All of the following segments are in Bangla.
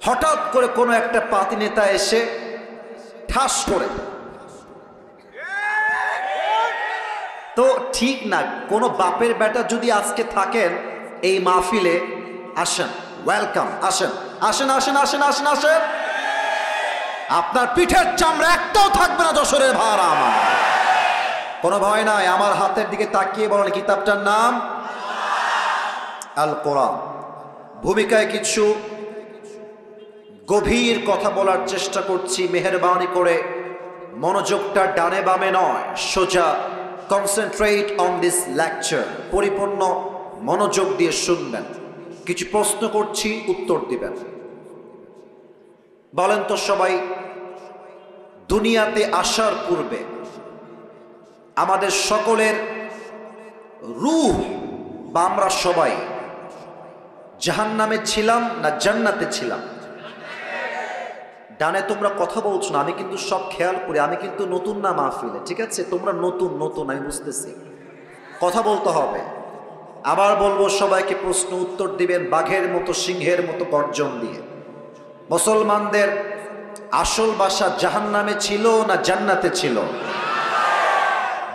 হঠাৎ করে কোনো একটা পাতি নেতা এসে ঠাস করে, তো ঠিক না। কোনো বাপের বেটা যদি আজকে থাকেন এই মাহফিলে, আসেন, ওয়েলকাম, আসেন আসেন আসেন আসেন আসেন আসেন। আপনার পিঠের চামড়া একটাও থাকবে না যশোরের ভাড়া আমার, কোনো ভয় নাই। আমার হাতের দিকে তাকিয়ে বলেন কিতাবটার নাম আল কোরআন। ভূমিকায় কিছু গভীর কথা বলার চেষ্টা করছি, মেহেরবানি করে মনোযোগটা ডানে বামে নয়, সোজা কনসেন্ট্রেট অন দিস লেকচার, পরিপূর্ণ মনোযোগ দিয়ে শুনবেন। কিছু প্রশ্ন করছি, উত্তর দিবেন। বলেন তো সবাই, দুনিয়াতে আসার পূর্বে আমাদের সকলের রূহ বা আমরা সবাই জাহান্নামে ছিলাম না জান্নাতে ছিলাম? ডানে তোমরা কথা বলছো না, আমি কিন্তু সব খেয়াল করি। আমি কিন্তু নতুন না মাহফিলে, ঠিক আছে? তোমরা নতুন নতুন, আমি বুঝতেছি। কথা বলতে হবে। আবার বলবো, সবাইকে প্রশ্ন উত্তর দিবেন বাঘের মতো, সিংহের মতো গর্জন দিয়ে। মুসলমানদের আসল বাসা জাহান্নামে ছিল না জান্নাতে ছিল?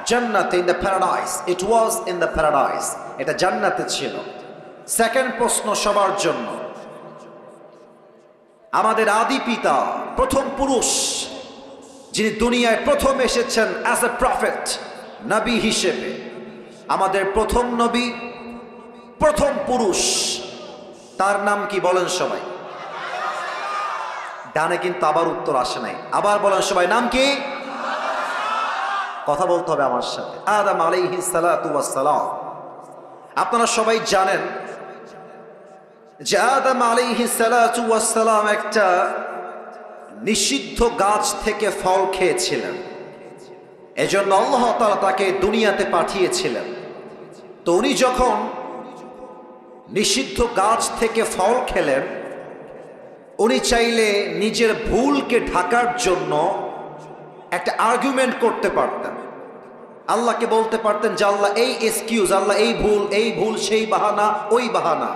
জান্নাতে, in the paradise. It was in the paradise, এটা জান্নাতে ছিল। সেকেন্ড প্রশ্ন সবার জন্য, আমাদের আদি পিতা, প্রথম পুরুষ, যিনি দুনিয়ায় প্রথম এসেছেন অ্যাজ এ প্রফেট, নবী হিসেবে, আমাদের প্রথম নবী, প্রথম পুরুষ, তার নাম কি বলেন সবাই? ডানে কিন্তু আবার উত্তর আসে নাই। আবার বলেন সবাই, নাম কি? কথা বলতে হবে আমার সাথে। আদম আলাইহিস সালাতু ওয়াস সালাম। আপনারা সবাই জানেন যে আদম আলাইহিস সালাতু ওয়াস সালাম একটা নিষিদ্ধ গাছ থেকে ফল খেয়েছিলেন। এজন্য আল্লাহ তাআলা তাকে দুনিয়াতে পাঠিয়েছিলেন। তো উনি যখন নিষিদ্ধ গাছ থেকে ফল খেলেন, উনি চাইলে নিজের ভুলকে ঢাকার জন্য একটা আর্গুমেন্ট করতে পারতেন। আল্লাহকে বলতে পারতেন যে আল্লাহ এই এক্সকিউজ, আল্লাহ এই ভুল, সেই বাহানা, ওই বাহানা।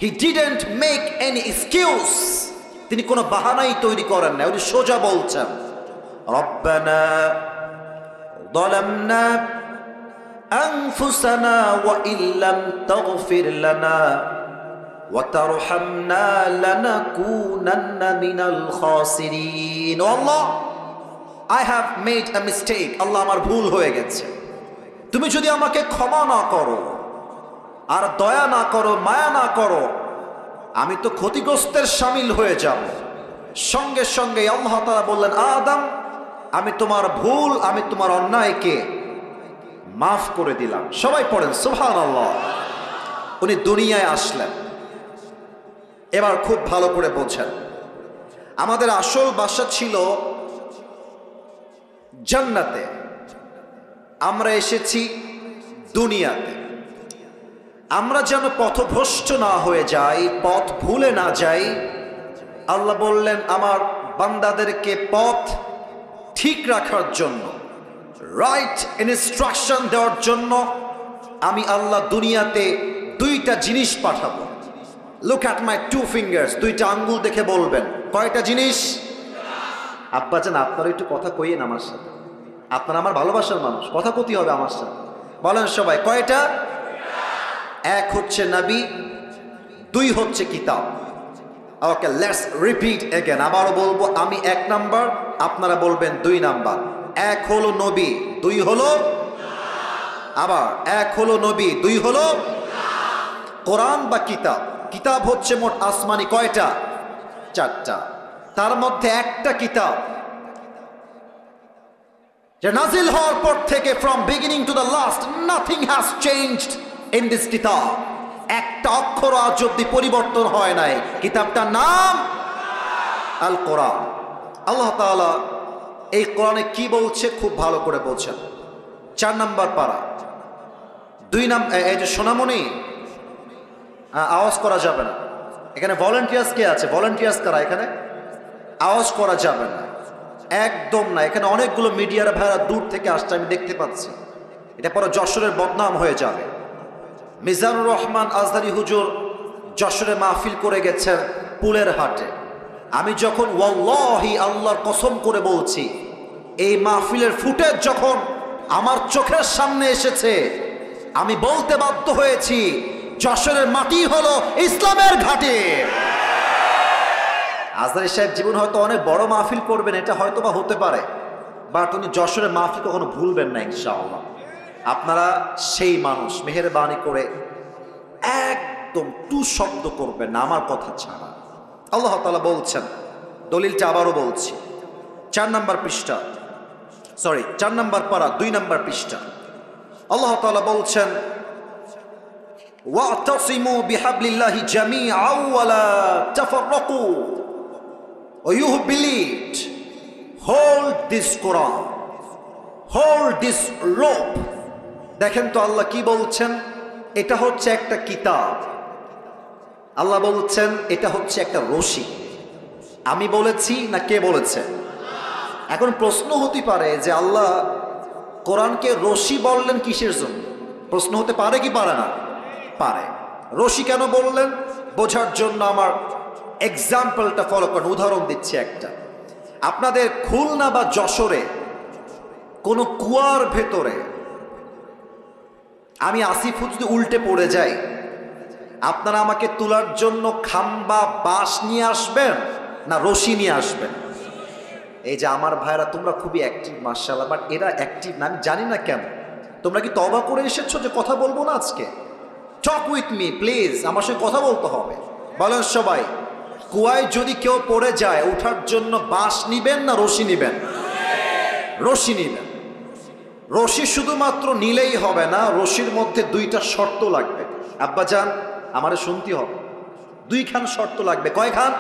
He didn't make any excuse. তিনি কোনো বাহানাই তৈরি করেন না, উনি সোজা বলছেন, রব্বানা যালামনা আনফুসানা ওয়া ইল্লাম তাগফির লানা ওয়া তারহামনা লানাকুনান্না মিনাল খাসিরিন। ও আল্লাহ, I have made a mistake. আল্লাহ, আমার ভুল হয়ে গেছে। তুমি যদি আমাকে ক্ষমা না করো, আর দয়া না করো, মায়া না করো, আমি তো ক্ষতিগ্রস্তের শামিল হয়ে যাব। সঙ্গে সঙ্গে আল্লাহ তাআলা বললেন, আদম, আমি তোমার ভুল, আমি তোমার অন্যায়কে মাফ করে দিলাম। সবাই পড়েন সুবহানাল্লাহ। উনি দুনিয়ায় আসলেন। এবার খুব ভালো করে বোঝেন, আমাদের আসল বাসা ছিল জান্নাতে, আমরা এসেছি দুনিয়াতে। আমরা যেন পথভ্রষ্ট না হয়ে যাই, পথ ভুলে না যাই, আল্লাহ বললেন আমার বান্দাদেরকে পথ ঠিক রাখার জন্য, রাইট ইনস্ট্রাকশন দেওয়ার জন্য আমি আল্লাহ দুনিয়াতে দুইটা জিনিস পাঠাবো। Look at my two fingers, দুইটা আঙ্গুল দেখে বলবেন কয়টা জিনিস? আব্বাজান, আপনারা একটু কথা কইয়েন আমার সাথে, আপনারা আমার ভালোবাসার মানুষ, কথা কতি হবে আমার সাথে। বলেন সবাই, কয়টা? এক হচ্ছে নবী, দুই হচ্ছে কিতাব। ওকে, লেটস রিপিট এগেন। আবারও বলবো, আমি এক নাম্বার, আপনারা বলবেন দুই নাম্বার। এক হলো নবী, দুই হলো, আবার এক হলো নবী, দুই হলো কোরআন বা কিতাব। কিতাব হচ্ছে মোট আসমানি কয়টা? চারটা। তার মধ্যে একটা কিতাব যে নাজিল হওয়ার পর থেকে from beginning to the last nothing has changed in this কিতাব। একটা অক্ষর আজ অব্দি পরিবর্তন হয় নাই। কিতাবটার নাম আল কোরআন। আল্লাহ তাআলা এই কোরআনে কি বলছে খুব ভালো করে বলছেন। 4 নাম্বার পারা, 2 নাম্বার। এই যে সোনামণি, আওয়াজ করা যাবে না এখানে। ভলেন্টিয়ার্স কে আছে? ভলেন্টিয়ার্স কারা এখানে? আওয়াজ করা যাবে না, একদম না। এখানে অনেকগুলো মিডিয়ার ভাইরা দূর থেকে আসছে, আমি দেখতে পাচ্ছি। এটা পরে যশোরের বদনাম হয়ে যাবে। মিজানুর রহমান আজহারি হুজুর যশোরে মাহফিল করে গেছেন, পুলের হাটে। আমি যখন ওয়াল্লাহি আল্লাহর কসম করে বলছি, এই মাহফিলের ফুটেজ যখন আমার চোখের সামনে এসেছে, আমি বলতে বাধ্য হয়েছি যশোরের মাটি হলো ইসলামের ঘাটে। আজহারী সাহেব জীবন হয়তো অনেক বড় মাহফিল করবেন, এটা হয়তো বা হতে পারে, বাট উনি যশোরের মাহফিল কখনো ভুলবেন না ইনশাআল্লাহ। আপনারা সেই মানুষ, মেহেরবানি করে একদম টু শব্দ করবেন না আমার কথা ছাড়া। আল্লাহ তাআলা বলছেন, দলিলটা আবারও বলছি, 4 নম্বর পৃষ্ঠা, 4 নম্বর পারা 2 নম্বর পৃষ্ঠা। আল্লাহ তাআলা বলছেন, ওয়াতাসিমু বিহাবলিল্লাহি জামিআন ওয়া লা তাফাররাকু। Oh, you who believed, hold this Quran, hold this rope. দেখেন তো আল্লাহ কি বলছেন, এটা হচ্ছে একটা কিতাব। আল্লাহ বলছেন এটা হচ্ছে একটা রশি। আমি বলেছি না কে বলেছে? এখন প্রশ্ন হতে পারে যে আল্লাহ কোরআনকে রশি বললেন কিসের জন্য? প্রশ্ন হতে পারে কি পারে না? পারে। রশি কেন বললেন বোঝার জন্য আমার এক্সাম্পলটা ফলো করেন। উদাহরণ দিচ্ছি একটা। আপনাদের খুলনা বা যশোরে কোনো কুয়ার ভেতরে আমি আসিফ যদি উল্টে পড়ে যাই, আপনারা আমাকে তোলার জন্য খাম্বা বাঁশ নিয়ে আসবেন না রশি নিয়ে আসবেন? এই যে আমার ভাইরা তোমরা খুবই অ্যাক্টিভ মাশাআল্লাহ, বাট এরা অ্যাক্টিভ না, আমি জানি না কেন। তোমরা কি তওবা করে এসেছো যে কথা বলবো না আজকে? টক উইথ মি প্লিজ, আমার সঙ্গে কথা বলতে হবে। বলেন সবাই, কুয়ায় যদি কেউ পড়ে যায় ওঠার জন্য বাঁশ নিবেন না রশি নিবেন? রশি নিবেন। রশি শুধুমাত্র নিলেই হবে না, রশির মধ্যে 2টা শর্ত লাগবে। আব্বাজান আমারে শুনতে হবে, 2খান শর্ত লাগবে। কয়খান?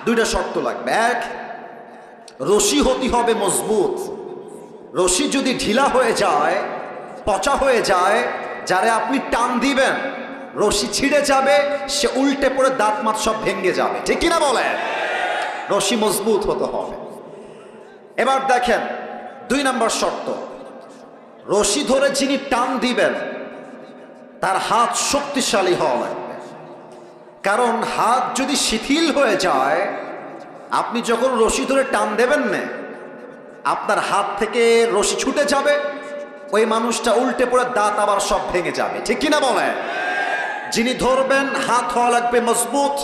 2টা শর্ত লাগবে। 1, রশি হতে হবে মজবুত। রশি যদি ঢিলা হয়ে যায়, পচা হয়ে যায়, যারে আপনি টান দিবেন রশি ছিঁড়ে যাবে, সে উল্টে পড়ে দাঁত মাত সব ভেঙে যাবে। ঠিক কিনা বলে? রশি মজবুত হতে হবে। এবার দেখেন 2 নম্বর শর্ত, রশি ধরে যিনি টান দিবেন তার হাত শক্তিশালী হওয়া লাগবে। কারণ হাত যদি শিথিল হয়ে যায়, আপনি যখন রশি ধরে টান দেবেন না, আপনার হাত থেকে রশি ছুটে যাবে, ওই মানুষটা উল্টে পড়ে দাঁত আবার সব ভেঙে যাবে। ঠিক কিনা বলে? যিনি ধরবেন হাত হওয়া লাগবে মজবুত,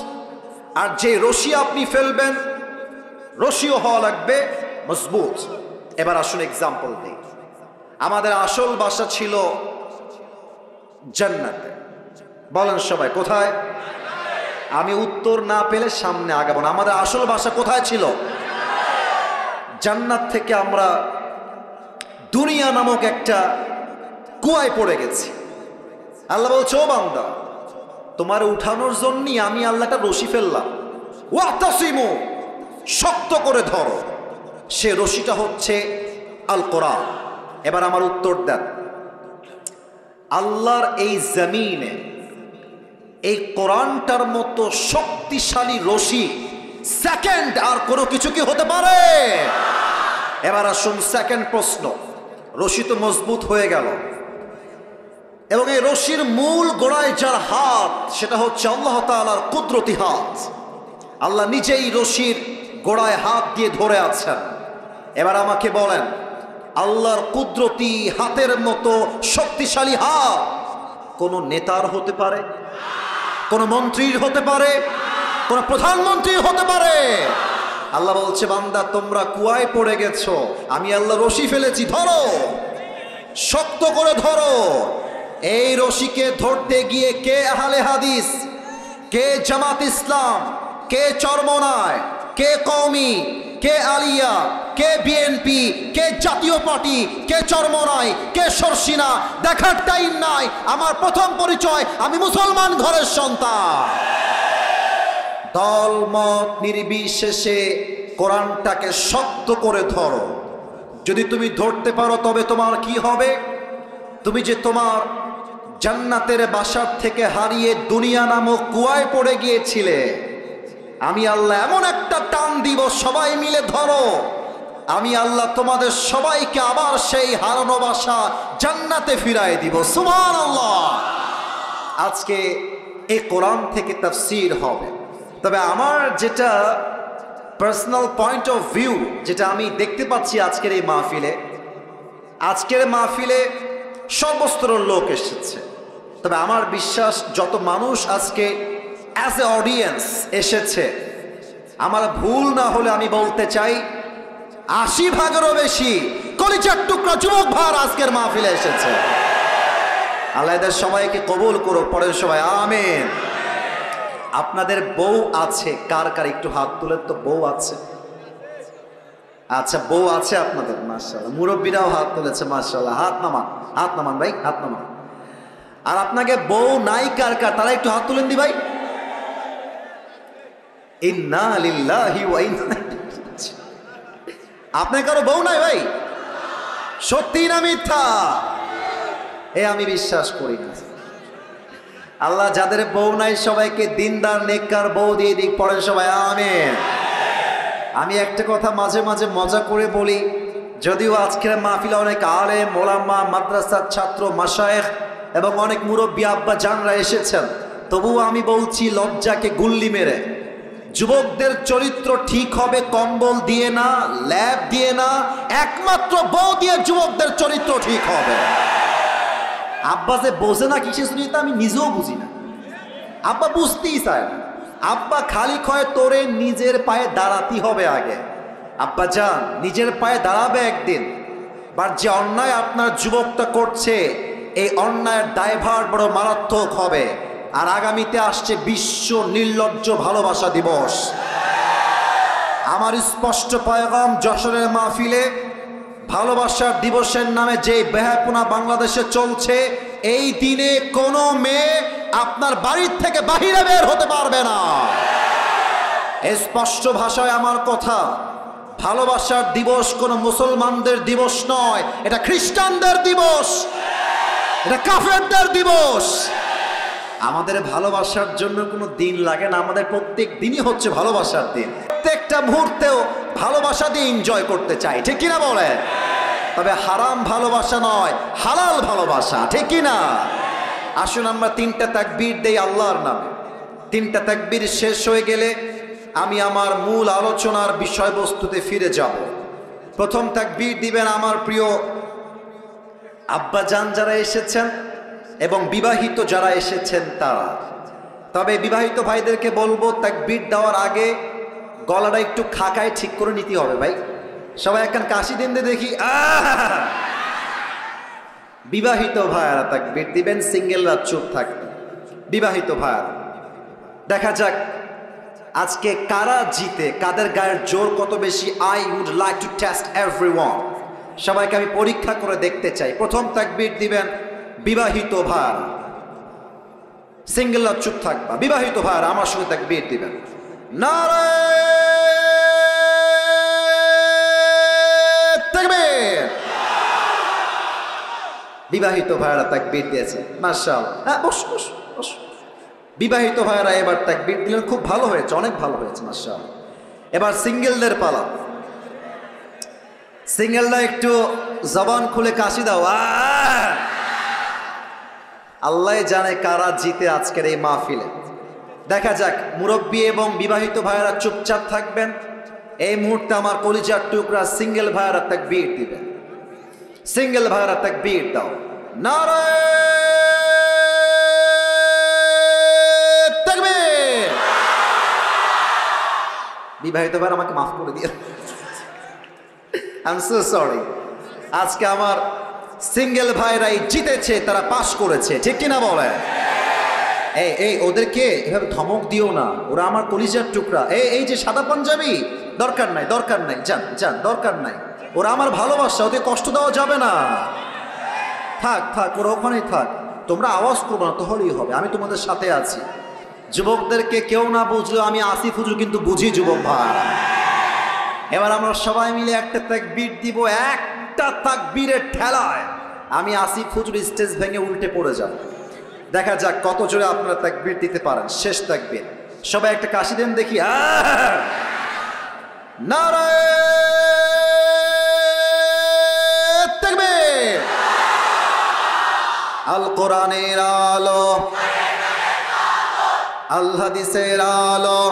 আর যে রশি আপনি ফেলবেন রশিও হওয়া লাগবে মজবুত। এবার আসুন এক্সাম্পল দিই। আমাদের আসল বাসা ছিল জান্নাতে। বলেন সবাই কোথায়? আমি উত্তর না পেলে সামনে আগাবো না। আমাদের আসল বাসা কোথায় ছিল? জান্নাত থেকে আমরা দুনিয়া নামক একটা কুয়ায় পড়ে গেছি। আল্লাহ বলছে, ও বান্দা, তোমার উঠানোর জন্যই আমি আল্লাহটা রশি ফেললাম। ওয়াতাসিমু, শক্ত করে ধরো। সে রশিটা হচ্ছে আল কোরআন। এবার আমার উত্তর দেন, আল্লাহর এই জমিনে এই কোরআনটার মতো শক্তিশালী রশি সেকেন্ড আর কোনো কিছু কি হতে পারে? এবার আসুন সেকেন্ড প্রশ্ন। রশি তো মজবুত হয়ে গেল, এবং এই রশির মূল গোড়ায় যার হাত, সেটা হচ্ছে আল্লাহ তাআলার কুদরতি হাত। আল্লাহ নিজেই রশির গোড়ায় হাত দিয়ে ধরে আছেন। এবার আমাকে বলেন, আল্লাহর কুদরতি হাতের মতো শক্তিশালী হাত কোন নেতার হতে পারে? কোন মন্ত্রীর হতে পারে? কোন প্রধানমন্ত্রীর হতে পারে? আল্লাহ বলছে, বান্দা তোমরা কুয়ায় পড়ে গেছো, আমি আল্লাহ রশি ফেলেছি, ধরো, শক্ত করে ধরো। এই রশিকে ধরতে গিয়ে কে আহলে হাদিস, কে জামাত ইসলাম, কে চরমনায়, কে কওমি, কে আলিয়া, কে বিএনপি, কে জাতীয় পার্টি, কে চরমনায়, কে সরসিনা, দেখার টাইম নাই। আমার প্রথম পরিচয়, আমি মুসলমান ঘরের সন্তান। দল মত নির্বিশেষে কোরআনটাকে শক্ত করে ধরো। যদি তুমি ধরতে পারো তবে তোমার কি হবে? তুমি যে তোমার জান্নাতের বাসার থেকে হারিয়ে দুনিয়া নামক কুয়ায় পড়ে গিয়েছিলে, আমি আল্লাহ এমন একটা টান দিব, সবাই মিলে ধরো, আমি আল্লাহ তোমাদের সবাইকে আবার সেই হারানো বাসা জান্নাতে ফিরাই দিব। সুবহানাল্লাহ। আজকে এই কোরআন থেকে তাফসীর হবে। তবে আমার যেটা পার্সোনাল পয়েন্ট অফ ভিউ, যেটা আমি দেখতে পাচ্ছি আজকের এই মাহফিলে সর্বস্তরের লোক এসেছে। তবে আমার বিশ্বাস যত মানুষ আজকে অ্যাজ এ অডিয়েন্স এসেছে, আমার ভুল না হলে আমি বলতে চাই 80% বেশি কলিজার টুকরা যুবক ভাই আজকের মাহফিলে এসেছে। আল্লাহ এদের সবাইকে কবুল করো, পরের সবাই আমিন। আপনাদের বউ আছে কার কার একটু হাত তুলেন তো। বউ আছে? আচ্ছা, বউ আছে আপনাদের, মাশাআল্লাহ। মুরব্বীরাও হাত তুলেছে, মাশাআল্লাহ। হাত নামান ভাই, হাত নামান। আর আপনাকে বউ নাই কার কার, তারা একটু হাত তুলেন দি ভাই। ইন্না লিল্লাহি ওয়া ইন্না ইলাইহি রাজিউন। আপনার কারো বউ নাই ভাই? সত্যি না মিথ্যা? আমি বিশ্বাস করি না। আল্লাহ যাদের বউ নাই সবাইকে দিনদার নেককার বউ দিয়ে দিক, পড়েন সবাই আমিন। আমি একটা কথা মাঝে মাঝে মজা করে বলি, যদিও আজকের মাহফিলে অনেক আলেম ওলামা, মাদ্রাসার ছাত্র, মাশায়েখ এবং অনেক মুরব্বী আব্বা জানরা এসেছেন, তবুও আমি বলছি লজ্জাকে গুল্লি মেরে, যুবকদের চরিত্র ঠিক হবে কম্বল দিয়ে না, ল্যাব দিয়ে না, একমাত্র বউ দিয়ে যুবকদের চরিত্র ঠিক হবে। আব্বা যে বোঝে না কিসে শুনি, তা আমি নিজেও বুঝি না। আব্বা বুঝতেই চায় না। আব্বা খালি কয় তোরে নিজের পায়ে দাঁড়াতে হবে আগে। আব্বা যান নিজের পায়ে দাঁড়াবে একদিন, বাট যে অন্যায় আপনার যুবকটা করছে, এই অন্যায়ের দায়ভার বড় মারাত্মক হবে। আর আগামীতে আসছে বিশ্ব নির্লজ্জ ভালোবাসা দিবস। আমার স্পষ্ট পয়গাম যশোরের মাহফিলে, ভালোবাসার দিবসের নামে যে বেহায়াপনা বাংলাদেশে চলছে, এই দিনে কোনো মেয়ে আপনার বাড়ির থেকে বাহিরে বের হতে পারবে না। স্পষ্ট ভাষায় আমার কথা, ভালোবাসার দিবস কোনো মুসলমানদের দিবস নয়, এটা খ্রিস্টানদের দিবস, এটা কাফেরদের দিবস। আমাদের ভালোবাসার জন্য কোনো দিন লাগে না, আমাদের প্রত্যেক দিনই হচ্ছে ভালোবাসার দিন। প্রত্যেকটা মুহূর্তেও ভালোবাসা দিয়ে এনজয় করতে চাই, ঠিক কিনা বলেন? তবে হারাম ভালোবাসা নয়, হালাল ভালোবাসা, ঠিক কিনা? আসুন আমরা 3টা তাকবীর দেই আল্লাহর নামে। 3টা তাকবীর শেষ হয়ে গেলে আমি আমার মূল আলোচনার বিষয়বস্তুতে ফিরে যাব। প্রথম তাকবীর দিবেন আমার প্রিয় আব্বা জান যারা এসেছেন এবং বিবাহিত যারা এসেছেন তারা। তবে বিবাহিত ভাইদেরকে বলবো তাকবীর দেওয়ার আগে গলাটা একটু খাকায় ঠিক করে নিতে হবে ভাই। সবাই এখন কাশি দিন দিয়ে দেখি। বিবাহিত ভাইয়ারা তাকবীর দিবেন, সিঙ্গেলরা চুপ থাকবেন। বিবাহিত ভাইয়ারা, দেখা যাক আজকে কারা জিতে, কাদের গায়ের জোর কত বেশি। I would like to test everyone. সবাইকে আমি পরীক্ষা করে দেখতে চাই। প্রথম তাকবীর দিবেন বিবাহিত ভাইয়ারা, সিঙ্গেলরা চুপ থাকবা। বিবাহিত ভাইয়ারা আমার সঙ্গে তাকবীর দিবেন। নারে তাকবীর। বিবাহিত ভাইয়ারা তাকবীর দিয়েছে, মাশাআল্লাহ। হ্যাঁ, বস বস বস। বিবাহিত ভাইয়ারা এবার তাকবীর দিলেন, খুব ভালো হয়েছে, অনেক ভালো হয়েছে, মাশাআল্লাহ। এবার সিঙ্গেলদের পালা। সিঙ্গেলরা একটু জবান খুলে কাশি দাও। আল্লাহ জানে কারা জিতে আজকের এই মাহফিলে। দেখা যাক। মুরব্বী এবং বিবাহিত ভাইয়ারা চুপচাপ থাকবেন। এই মুহূর্তে আমার কলিজার টুকরা সিঙ্গেল ভাইয়ারা তাকবীর দিবেন। সিঙ্গেল ভাইয়ারা তাকবীর দাও। নারে তাকবীর। বিবাহিত ভাইয়ারা আমাকে মাফ করে দিয়ে, আই এম সো সরি। আজকে আমার সিঙ্গেল ভাইরাই জিতেছে, তারা পাস করেছে, ঠিক কিনা বলে? এই ওদেরকে এভাবে ধমক দিও না, ওরা আমার কলিজার টুকরা। এই যে সাদা পাঞ্জাবি, দরকার নাই, দরকার নাই, যান যান, দরকার নাই। ওরা আমার ভালোবাসা, ওদের কষ্ট দেওয়া যাবে না। থাক থাক, ওরা ওখানেই থাক। তোমরা আওয়াজ করবো না, তাহলেই হবে। আমি তোমাদের সাথে আছি। যুবকদেরকে কেউ না বুঝলেও আমি আসিফ হুজুর কিন্তু বুঝি যুবক ভাই। এবার আমরা সবাই মিলে একটা তাকবীর দিব। একটা তাকবীরের ঠেলায় আমি আসিফ হুজুর স্টেজ ভেঙে উল্টে পড়ে যাব। দেখা যাক কত জোরে আপনারা তাকবীর দিতে পারেন। শেষ তাকবীর, সবাই একটা কাশি দেন দেখি। নারে তাকবীর। আল কোরআনের আলো, আল হাদিসের আলো,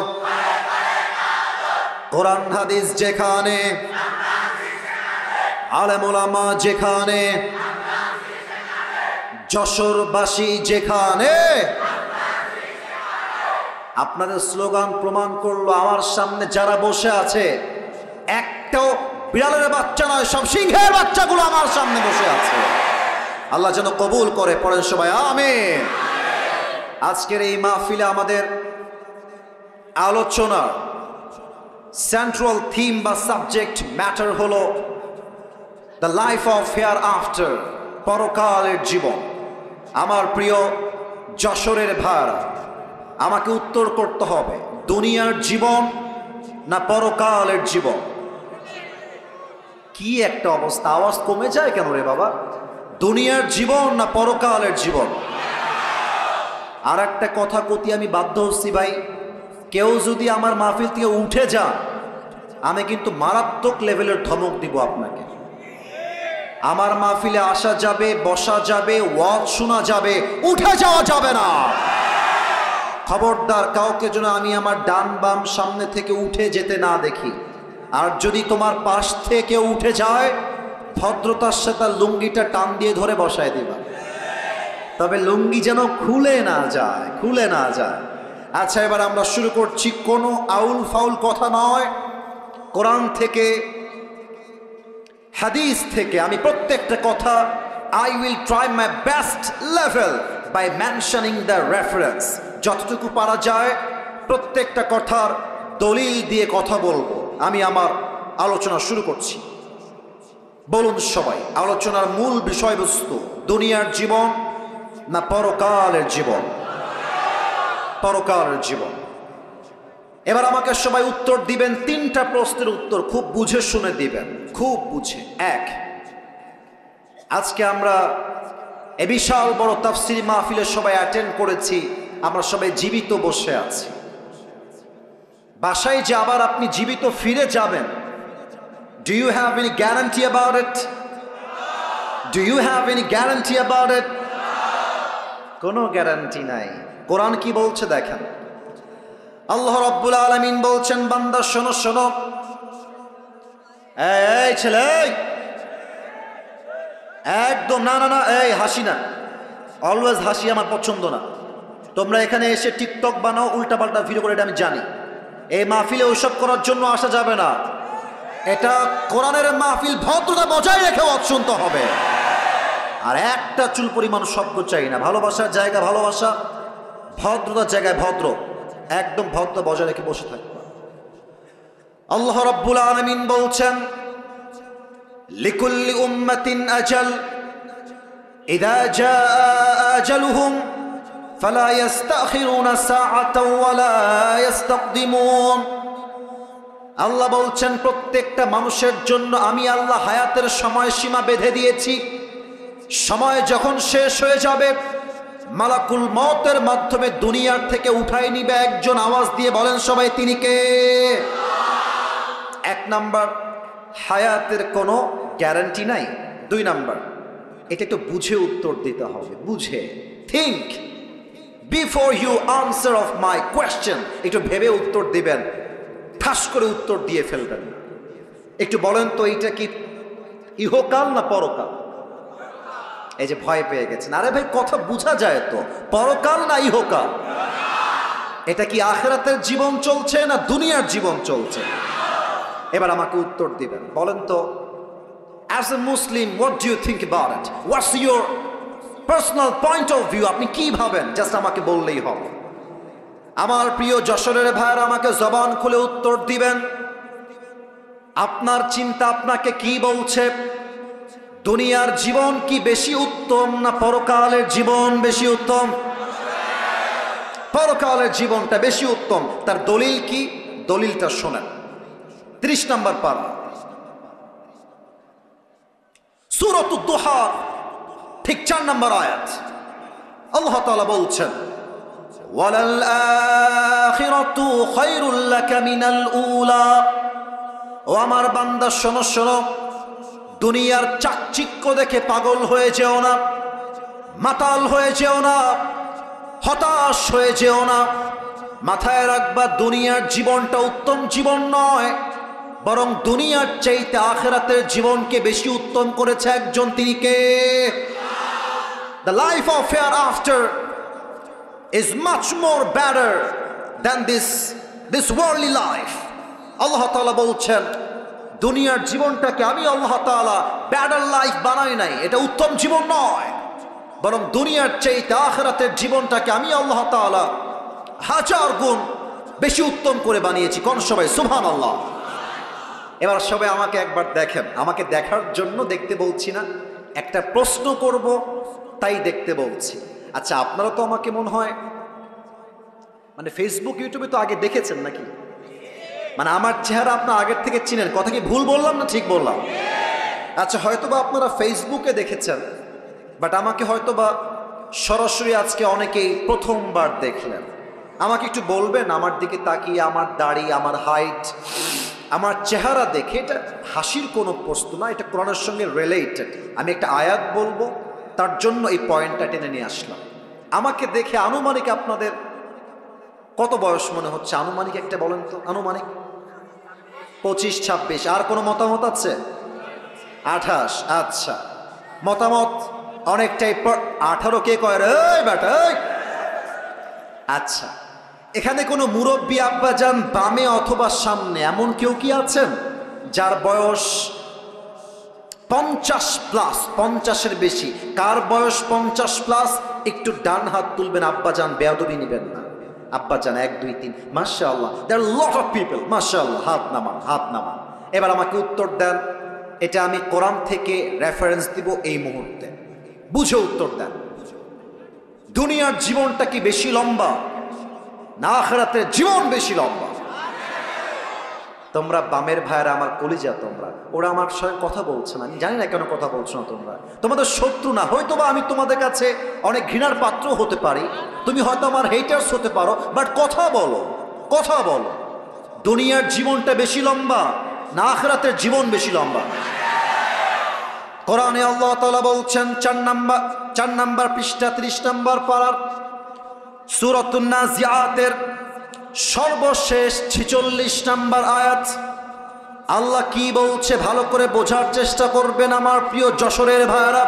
কোরআন হাদিস যেখানে, আলেম ওলামা যেখানে, যশোরবাসী যেখানে। আপনাদের স্লোগান প্রমাণ করলো আমার সামনে যারা বসে আছে একটাও বিড়ালের বাচ্চা নয়, সব সিংহের বাচ্চাগুলো আমার সামনে বসে আছে। আল্লাহ যেন কবুল করে, পড়েন সবাই আমিন। আজকের এই মাহফিলে আমাদের আলোচনার সেন্ট্রাল থিম বা সাবজেক্ট ম্যাটার হলো the life of hair after, পরকালের জীবন। আমার প্রিয় যশোরের ভাইরা, আমাকে উত্তর করতে হবে, দুনিয়ার জীবন না পরকালের জীবন? কি একটা অবস্থা, আওয়াজ কমে যায় কেন রে বাবা? দুনিয়ার জীবন না পরকালের জীবন? আর একটা কথা কতি আমি বাধ্য হচ্ছি ভাই, কেউ যদি আমার মাহফিল থেকে উঠে যান, আমি কিন্তু মারাত্মক লেভেলের ধমক দিব আপনাকে। আমার মাহফিলে আসা যাবে, বসা যাবে, ওয়াজ শোনা যাবে, উঠে যাওয়া যাবে না। খবরদার, কাউকে যেন আমি আমার ডান বাম সামনে থেকে উঠে যেতে না দেখি। আর যদি তোমার পাশ থেকে উঠে যায়, ভদ্রতার সাথে লুঙ্গিটা টান দিয়ে ধরে বসায় দিবা, তবে লুঙ্গি যেন খুলে না যায়, খুলে না যায়। আচ্ছা, এবার আমরা শুরু করছি। কোনো আউল ফাউল কথা নয়, কোরআন থেকে, হাদিস থেকে আমি প্রত্যেকটা কথা I will try my best level by mentioning the reference. যতটুকু পারা যায় প্রত্যেকটা কথার দলিল দিয়ে কথা বলবো। আমি আমার আলোচনা শুরু করছি। বলুন সবাই, আলোচনার মূল বিষয়বস্তু দুনিয়ার জীবন না পরকালের জীবন? পরকালের জীবন। এবার আমাকে সবাই উত্তর দিবেন, তিনটা প্রশ্নের উত্তর খুব বুঝে শুনে দিবেন, খুব বুঝে। এক, আজকে আমরা এ বিশাল বড় তাফসীর মাহফিলে সবাই অ্যাটেন্ড করেছি, আমরা সবাই জীবিত বসে আছি। বাসায় যে আবার আপনি জীবিত ফিরে যাবেন, do you have any guarantee about it? Do you have any guarantee about it? কোনো গ্যারান্টি নাই। কোরআন কি বলছে দেখেন। আল্লাহ রাব্বুল আলামিন বলছেন, বান্দা শোনো শোনো, এই ছেলে, একদম না না না, এই হাসি না, অলওয়েজ হাসি আমার পছন্দ না। তোমরা এখানে এসে টিকটক বানাও, উল্টাপাল্টা ভিডিও করে, এটা আমি জানি। এই মাহফিলে ওইসব করার জন্য আসা যাবে না। এটা কোরআনের মাহফিল, ভদ্রতা বজায় রেখে শুনতে হবে। আর একটা চুল পরিমাণ শব্দ চাই না। ভালোবাসার জায়গা ভালোবাসা, ভদ্রতার জায়গায় ভদ্র, একদম ভদ্র বজায় রেখে বসে থাকবে। আল্লাহ রাব্বুল আলামিন বলছেন, লিকুল্লি উম্মাতিন আজাল ইযা জাআ আজালুহুম ফালা ইস্তাখিরুনা সাআতাও ওয়ালা ইস্তাকদিমুন। আল্লাহ বলছেন, প্রত্যেকটা মানুষের জন্য আমি আল্লাহ হায়াতের সময়সীমা বেঁধে দিয়েছি। সময় যখন শেষ হয়ে যাবে, মালাকুল মওতের মাধ্যমে দুনিয়ার থেকে উঠাই নিবে একজন। আওয়াজ দিয়ে বলেন সবাই, তিনি কে? এক নাম্বার, হায়াতের কোনো গ্যারান্টি নাই। দুই নাম্বার, এটা একটু বুঝে উত্তর দিতে হবে, বুঝে। Think before you answer of my question. একটু ভেবে উত্তর দিবেন, ঠাস করে উত্তর দিয়ে ফেলবেন না। একটু বলেন তো, এইটা কি ইহকাল না পরকাল? এই যে ভয় পেয়ে গেছেন, আরে ভাই কথা বোঝা যায় তো, পরকাল না ইহকাল? এটা কি আখিরাতের জীবন চলছে না দুনিয়ার জীবন চলছে? এবার আমাকে উত্তর দিবেন, বলেন তো, as a Muslim what do you think about it? What's your personal point of view? আপনি কি ভাবেন, জাস্ট আমাকে বললেই হবে। আমার প্রিয় যশোরের ভাইয়েরা, আমাকে জবান খুলে উত্তর দিবেন। আপনার চিন্তা আপনাকে কি বলছে? দুনিয়ার জীবন কি বেশি উত্তম না পরকালের জীবন বেশি উত্তম? পরকালের জীবনটা বেশি উত্তম। তার দলিল কি? দলিলটা শোনেন। 30 নম্বর পারা, সূরাতুদ দুহা, ঠিক 4 নম্বর আয়াত। আল্লাহ তাআলা বলছেন, ওয়ালাল আখিরাতু খায়রুল লাকা মিনাল উলা। ও আমার বান্দা শোনো শোনো, দুনিয়ার চাকচিক্য দেখে পাগল হয়ে যেও না, মাতাল হয়ে যেও না, হতাশ হয়ে যেও না। মাথায় রাখবা, দুনিয়ার জীবনটা উত্তম জীবন নয়, বরং দুনিয়ার চাইতে আখিরাতের জীবনকে বেশি উত্তম করেছে একজন, তিনি কে? The life of hereafter is much more better than this worldly life. আল্লাহ তাআলা বলছেন, দুনিয়ার জীবনটাকে আমি আল্লাহ তাআলা বেটার লাইফ বানাই নাই, এটা উত্তম জীবন নয়, বরং দুনিয়ার চাইতে আখিরাতের জীবনটাকে আমি আল্লাহ তাআলা হাজার গুণ বেশি উত্তম করে বানিয়েছি। কোন সবাই সুবহানাল্লাহ। এবার সবাই আমাকে একবার দেখেন, আমাকে দেখার জন্য দেখতে বলছি না, একটা প্রশ্ন করব তাই দেখতে বলছি। আচ্ছা, আপনারা তো আমাকে মনে হয় মানে ফেসবুক ইউটিউবে তো আগে দেখেছেন নাকি? মানে আমার চেহারা আপনার আগের থেকে চিনেন। কথা কি ভুল বললাম না ঠিক বললাম? আচ্ছা, হয়তোবা আপনারা ফেসবুকে দেখেছেন, বাট আমাকে হয়তোবা সরাসরি আজকে অনেকেই প্রথমবার দেখলেন। আমাকে একটু বলবেন, আমার দিকে তাকিয়ে আমার দাড়ি, আমার হাইট, আমার চেহারা দেখে, এটা হাসির কোনো প্রশ্ন না, এটা কোরআনের সঙ্গে রিলেটেড। আমি একটা আয়াত বলবো, তার জন্য এই পয়েন্টটা টেনে নিয়ে আসলাম। আমাকে দেখে আনুমানিক আপনাদের কত বয়স মনে হচ্ছে? আনুমানিক একটা বলেন তো, আনুমানিক 25-26। আর কোনো মতামত আছে? 28। আচ্ছা, মতামত অনেকটাই। 18 কে কয় রে বেটা? আচ্ছা, এখানে কোনো মুরব্বী আব্বাজান বামে অথবা সামনে এমন কেউ কি আছেন যার বয়স 50+, 50-এর বেশি? কার বয়স 50+? একটু ডান হাত তুলবেন, আব্বাজান, বেয়াদবি নিবেন না। আব্বাজান 1 2 3, মাশাআল্লাহ, দেয়ার আর লট অফ পিপল, মাশাআল্লাহ, হাত নামান, হাত নামান। এবার আমাকে উত্তর দেন, এটা আমি কোরআন থেকে রেফারেন্স দিব এই মুহূর্তে, বুঝে উত্তর দেন। দুনিয়ার জীবনটা কি বেশি লম্বা না আখিরাতের জীবন বেশি লম্বা? তোমরা বামের ভাইয়েরা আমার কলিজা, তোমরা, ওরা আমার সঙ্গে কথা বলছে না, আমি জানি না কেন কথা বলছো না। তোমরা তোমাদের শত্রু না, হয়তোবা আমি তোমাদের কাছে অনেক ঘৃণার পাত্র হতে পারি, তুমি হয়তো আমার হেটার্স হতে পারো, বাট কথা বলো, কথা বলো। দুনিয়ার জীবনটা বেশি লম্বা না আখিরাতের জীবন বেশি লম্বা? কোরআনে আল্লাহ তাআলা বলছেন 4 নাম্বার পৃষ্ঠা 30 নাম্বার পারার সূরাতুন নাজিআতের সর্বশেষ 46 নাম্বার আয়াত। আল্লাহ কি বলছে ভালো করে বোঝার চেষ্টা করবেন আমার প্রিয় যশোরের ভাইরা।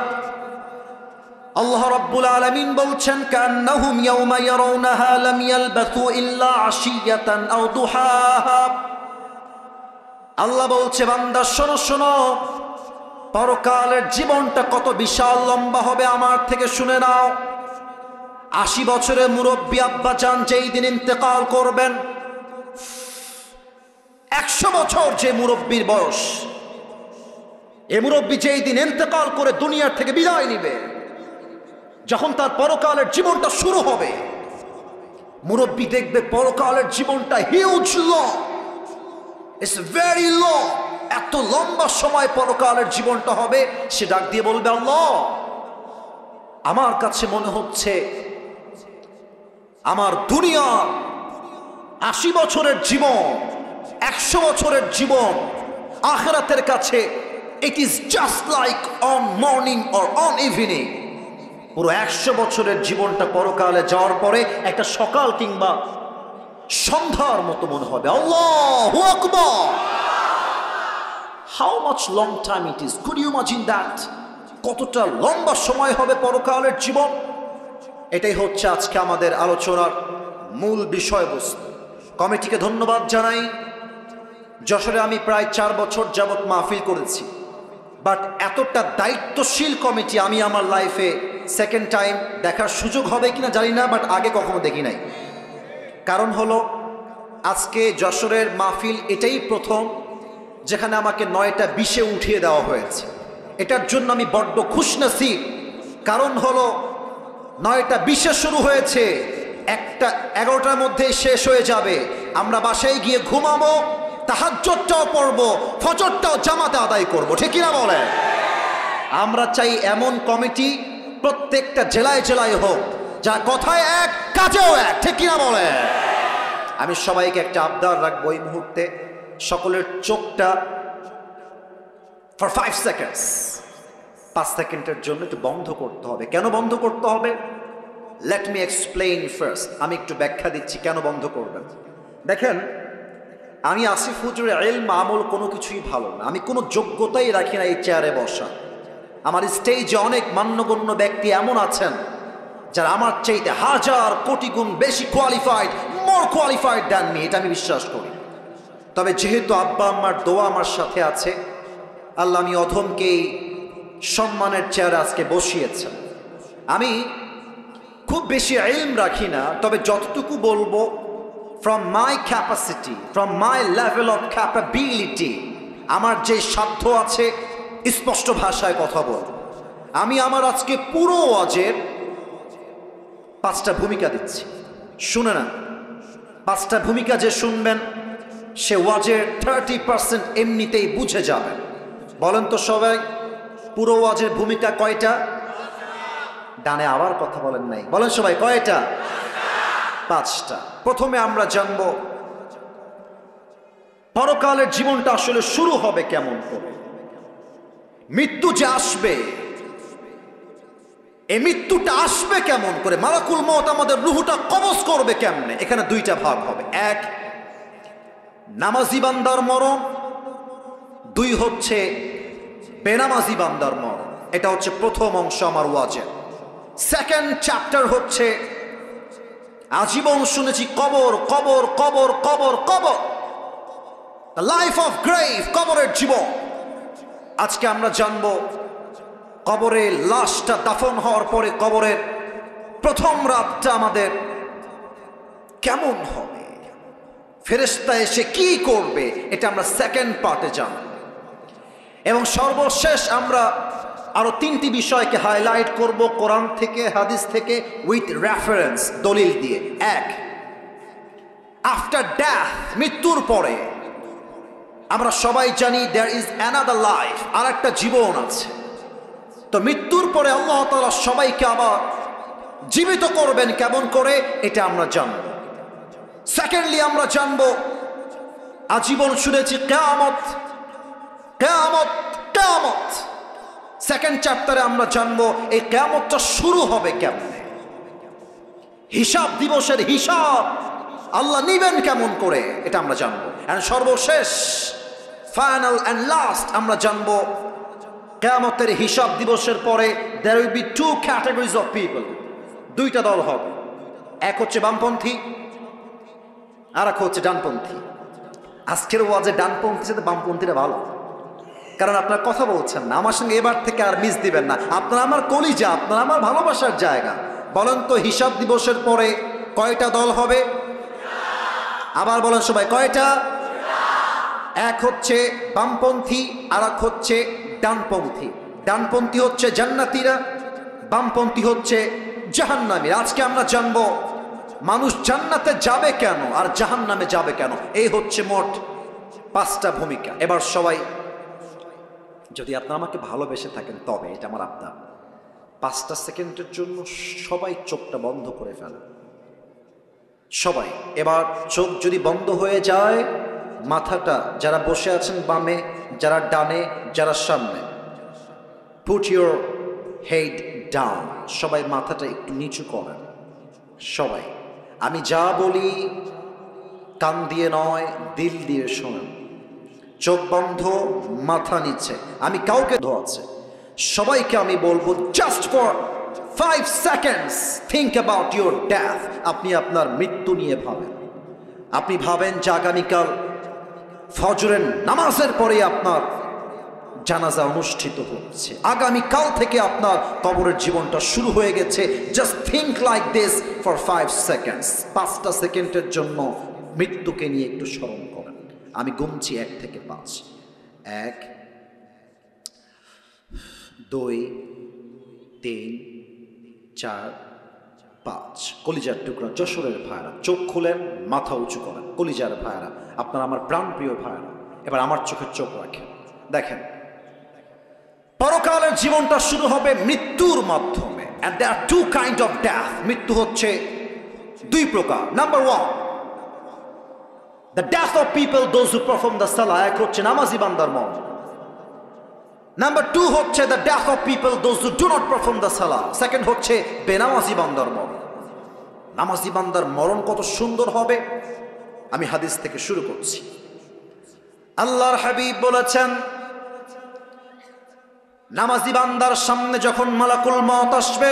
আল্লাহ রাব্বুল আলামিন বলছেন, কান্নাহুম ইয়াওমা ইয়ারাউনাহা লাম ইয়ালবাথু ইল্লা আশিয়াতান আও দুহাহা। আল্লাহ বলছে, বান্দা শোনো শোনো, পরকালের জীবনটা কত বিশাল লম্বা হবে আমার থেকে শুনে নাও। 80 বছরের মুরব্বী আব্বাজান যেই দিন ইন্তেকাল করবেন, 100 বছর যে মুরব্বীর বয়স, এ মুরব্বী যেই দিন ইন্তেকাল করে দুনিয়ার থেকে বিদায় নিবে, যখন তার পরকালের জীবনটা শুরু হবে, মুরব্বী দেখবে পরকালের জীবনটা huge long, it's very long, এত লম্বা সময় পরকালের জীবনটা হবে। সে ডাক দিয়ে বলবে, আল্লাহ, আমার কাছে মনে হচ্ছে আমার দুনিয়ার 80 বছরের জীবন, 100 বছরের জীবন আখিরাতের কাছে it is just like on morning or on evening. পুরো 100 বছরের জীবনটা পরকালে যাওয়ার পরে একটা সকাল কিংবা সন্ধ্যার মতো মনে হবে। আল্লাহু আকবার! How much long time it is, could you imagine that? কতটা লম্বা সময় হবে পরকালের জীবন। এটাই হচ্ছে আজকে আমাদের আলোচনার মূল বিষয়বস্তু। কমিটিকে ধন্যবাদ জানাই। যশোরে আমি প্রায় 4 বছর যাবৎ মাহফিল করেছি, বাট এতটা দায়িত্বশীল কমিটি আমি আমার লাইফে সেকেন্ড টাইম দেখার সুযোগ হবে কিনা জানি না, বাট আগে কখনো দেখি নাই। কারণ হলো, আজকে যশোরের মাহফিল এটাই প্রথম যেখানে আমাকে 9টা 20-এ উঠিয়ে দেওয়া হয়েছে। এটার জন্য আমি বড্ড খুশনসিব। কারণ হলো 9টা 20-এ শুরু হয়েছে, 11টার মধ্যে শেষ হয়ে যাবে। আমরা বাসায় গিয়ে ঘুমাবো, তাহাজ্জুদটাও পড়বো, ফজরটাও জামাতে আদায় করব, ঠিক কিনা বলে? আমরা চাই এমন কমিটি প্রত্যেকটা জেলায় জেলায় হোক, যা কথায় এক কাজেও এক, ঠিক কিনা বলে? আমি সবাইকে একটা আবদার রাখবো এই মুহূর্তে, সকলের চোখটা ফর 5 সেকেন্ডস, 5 সেকেন্ডের জন্য একটু বন্ধ করতে হবে। কেন বন্ধ করতে হবে? Let me explain first. আমি একটু ব্যাখ্যা দিচ্ছি কেন বন্ধ করবেন। দেখেন, আমি আসিফ হুজুরের ইলম আমল কোনো কিছুই ভালো না। আমি কোনো যোগ্যতাই রাখি না এই চেয়ারে বসা। আমার স্টেজে অনেক মান্যগণ্য ব্যক্তি এমন আছেন যারা আমার চাইতে হাজার কোটি গুণ বেশি কোয়ালিফাইড, মোর কোয়ালিফাইড দ্যান মি, এটা আমি বিশ্বাস করি। তবে যেহেতু আব্বা আম্মার দোয়া আমার সাথে আছে, আল্লাহ আমি অধমকেই সম্মানের চেয়ারে আজকে বসিয়েছেন। আমি খুব বেশি ইলম রাখি না, তবে যতটুকু বলবো from my capacity, from my level of capability, আমার যে সাধ্য আছে স্পষ্ট ভাষায় কথা বলবো। আমি আমার আজকে পুরো ওয়াজের 5টা ভূমিকা দিচ্ছি, শুনে না। 5টা ভূমিকা যে শুনবেন সে ওয়াজের 30% এমনিতেই বুঝে যাবেন। বলেন তো সবাই, পুরো ওয়াজের ভূমিকা কয়টা? ডানে আবার কথা বলেন নাই, বলেন সবাই কয়টা? 5টা। প্রথমে আমরা জানব পরকালের জীবনটা আসলে শুরু হবে কেমন করে। মৃত্যু যে আসবে, এই মৃত্যুটা আসবে কেমন করে, মালাকুল মউত আমাদের রূহটা কবজ করবে কেমনে। এখানে 2টা ভাগ হবে। 1 নামাজি বান্দার মরণ, 2 হচ্ছে বেনামাজি বান্দার মরণ। এটা হচ্ছে প্রথম অংশ আমার ওয়াজের। সেকেন্ড চ্যাপ্টার হচ্ছে আজীবন শুনেছি কবর কবর কবর কবর কবর, দ্য লাইফ অফ গ্রেভ, কবরের জীবন। আজকে আমরা জানব কবরে লাশটা দাফন হওয়ার পরে কবরের প্রথম রাতটা আমাদের কেমন হবে, ফেরেশতা এসে কি করবে, এটা আমরা সেকেন্ড পার্টে জানব। এবং সর্বশেষ আমরা আরো 3টি বিষয়কে হাইলাইট করব কোরআন থেকে, হাদিস থেকে, উইথ রেফারেন্স, দলিল দিয়ে। 1 আফটার ডেথ, মৃত্যুর পরে আমরা সবাই জানি দেয়ার ইজ অ্যানাদার লাইফ, আর একটা জীবন আছে। তো মৃত্যুর পরে আল্লাহ তাআলা সবাইকে আবার জীবিত করবেন কেমন করে, এটা আমরা জানব। সেকেন্ডলি আমরা জানব আজীবন শুনেছি কিয়ামত কিয়ামত কিয়ামত। সেকেন্ড চ্যাপ্টারে আমরা জানবো এই কিয়ামতটা শুরু হবে কেমনে, হিসাব দিবসের হিসাব আল্লাহ নিবেন কেমন করে, এটা আমরা জানবো। এন্ড সর্বশেষ, ফাইনাল এন্ড লাস্ট, আমরা জানবো কিয়ামতের হিসাব দিবসের পরে there will be 2 categories of people, 2টা দল হবে। এক হচ্ছে বামপন্থী, আর এক হচ্ছে ডানপন্থী। আজকের ওয়াজে ডানপন্থীর সাথে বামপন্থীরা ভালো, কারণ আপনারা কথা বলছেন না আমার সঙ্গে, এবার থেকে আর মিস দিবেন না। আপনারা আমার কলিজা, আপনারা আমার ভালোবাসার জায়গা। বলেন তো হিসাব দিবসের পরে কয়টা দল হবে? আবার বলেন সবাই কয়টা? এক হচ্ছে বামপন্থী, আর এক হচ্ছে ডানপন্থী। ডানপন্থী হচ্ছে জান্নাতীরা, বামপন্থী হচ্ছে জাহান্নামী। আজকে আমরা জানবো মানুষ জান্নাতে যাবে কেন আর জাহান্নামে যাবে কেন। এই হচ্ছে মোট 5টা ভূমিকা। এবার সবাই, যদি আপনারা আমাকে ভালোবেসে থাকেন তবে এটা আমার আবদার, 5টা সেকেন্ডের জন্য সবাই চোখটা বন্ধ করে ফেলেন। সবাই এবার চোখ যদি বন্ধ হয়ে যায়, মাথাটা যারা বসে আছেন বামে, যারা ডানে, যারা সামনে, পুট ইউর হেড ডাউন। সবাই মাথাটা একটু নিচু করেন। সবাই, আমি যা বলি কান দিয়ে নয় দিল দিয়ে শোনেন। চোখ বন্ধ, মাথা নিচে। আমি কাউকে ধোয়াচ্ছে, সবাইকে আমি বলবো just for 5 seconds think about your death। আপনি আপনার মৃত্যু নিয়ে ভাবেন। আপনি ভাবেন যে আগামীকাল ফজরের নামাজের পরে আপনার জানাজা অনুষ্ঠিত হচ্ছে, আগামীকাল থেকে আপনার কবরের জীবনটা শুরু হয়ে গেছে। Just think like this for 5 seconds। 5টা সেকেন্ডের জন্য মৃত্যুকে নিয়ে একটু স্মরণ করেন। আমি গুনছি 1 থেকে 5। 1 2 3 4 5। কলিজার টুকরা যশোরের ভাইরা, চোখ খুলেন, মাথা উঁচু করেন। কলিজার ভাইরা, আপনারা আমার প্রাণপ্রিয় ভাইরা, এবার আমার চোখে চোখ রাখেন। দেখেন, পরকালের জীবনটা শুরু হবে মৃত্যুর মাধ্যমে। and there are 2 kind of death। মৃত্যু হচ্ছে 2 প্রকার। Number 1, the death of people those who perform the salah। এক হচ্ছে নামাজি বান্দার মরণ। নাম্বার 2 হচ্ছে the death of people those who do not perform the salah। Second হচ্ছে বেনামাজি বান্দার মরণ। নামাজি বান্দার মরণ কত সুন্দর হবে। আমি হাদিস থেকে শুরু করছি। আল্লাহর হাবিব বলেছেন, নামাজি বান্দার সামনে যখন মালাকুল মওত আসবে,